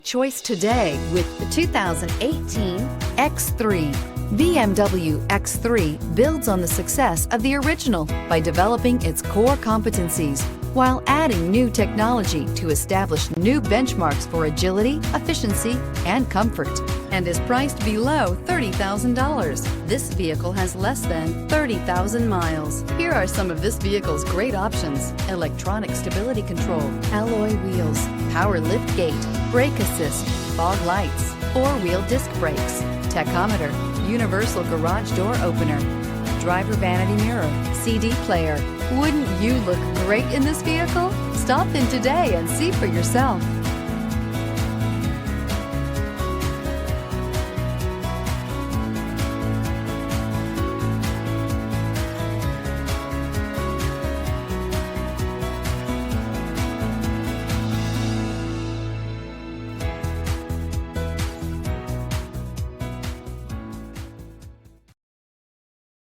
Choice today with the 2018 X3. BMW X3 builds on the success of the original by developing its core competencies while adding new technology to establish new benchmarks for agility, efficiency, and comfort, and is priced below $30,000. This vehicle has less than 30,000 miles. Here are some of this vehicle's great options: electronic stability control, alloy wheels, power lift gate, brake assist, fog lights, four-wheel disc brakes, tachometer, universal garage door opener, driver vanity mirror, CD player. Wouldn't you look great in this vehicle? Stop in today and see for yourself.